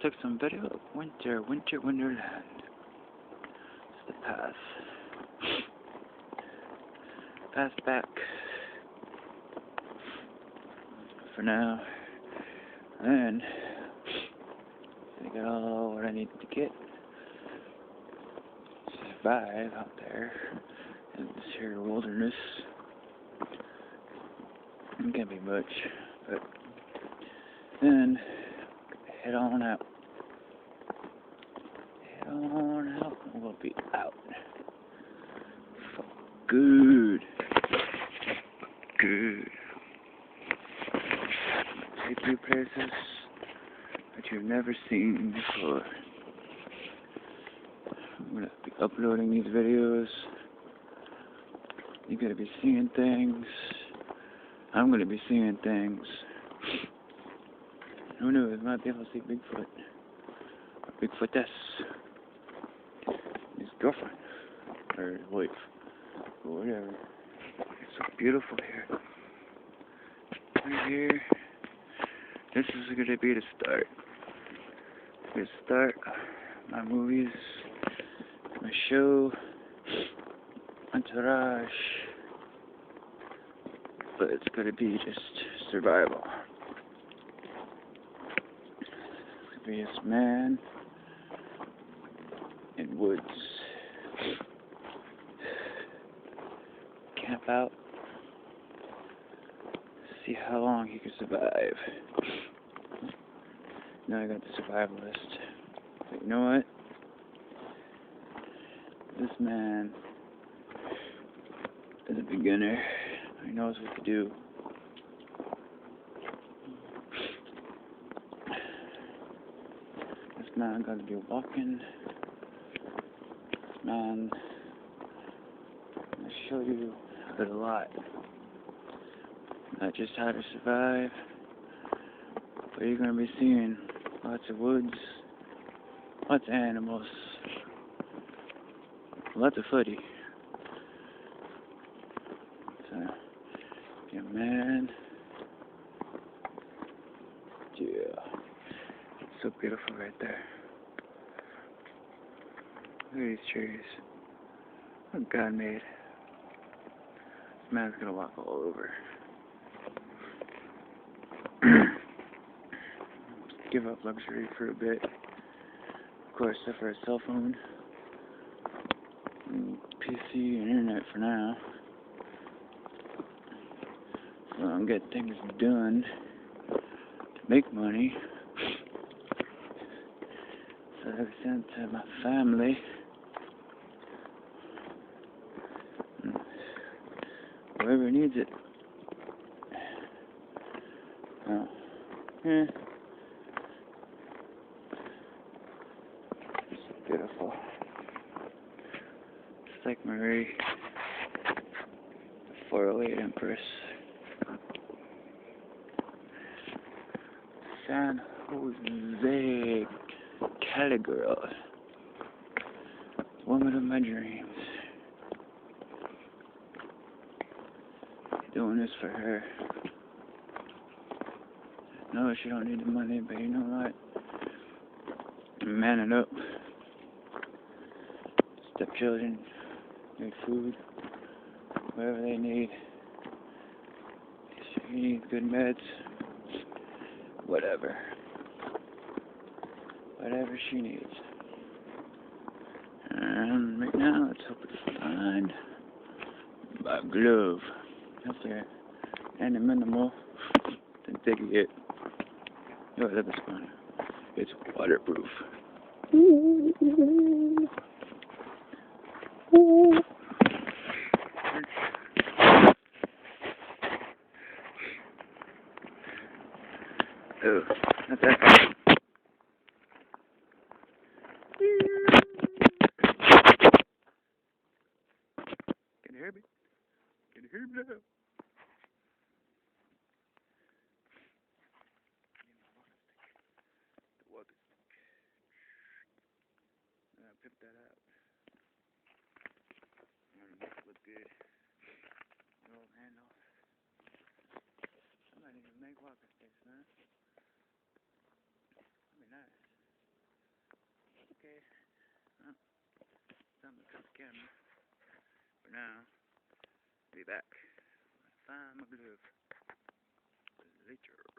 took some video of Wonderland. It's the path. Path back. For now. And I got all what I need to get to survive out there in this here wilderness. It can't be much, but then head on out. Head on out, and we'll be out. For good. Good. Take you places that you've never seen before. I'm gonna be uploading these videos. You're gonna be seeing things. I'm gonna be seeing things. Who knew? We might be able to see Bigfoot. Or Bigfootess. His girlfriend. Or his wife. Or whatever. It's so beautiful here. Right here. This is gonna be the start. The start of my movies. My show. Entourage. But it's gonna be just survival. It's gonna be this man in woods. Camp out. See how long he can survive. Now I got the survivalist. But you know what? This man is a beginner. He knows what to do. This man got to be walking. This man, I'm going to show you a lot. Not just how to survive, but you're going to be seeing lots of woods, lots of animals, lots of footy. So, yeah, man. Yeah. It's so beautiful right there. Look at these trees. What God made. This man's gonna walk all over. Give up luxury for a bit. Of course, except for a cell phone, and PC, and internet for now. So I'm getting things done to make money. So I can send to my family. Whoever needs it. Oh. Yeah. It's beautiful. It's like Marie, the 408 Empress. San Jose, Cali girl. Woman of my dreams. Doing this for her. No, she don't need the money, but you know what? I'm manning up. Stepchildren need food, whatever they need. She needs good meds, whatever. Whatever she needs. And right now, let's hope we can find my glove. Up there. And the minimal. Then take it. Oh, that was fun. It's waterproof. Oh, not that fun. Can you hear me? Can you hear me now? Pick that out. Look good. No handle. I might even make walking sticks, man. That'd be nice. camera. For now, be back. Find my glove. Later.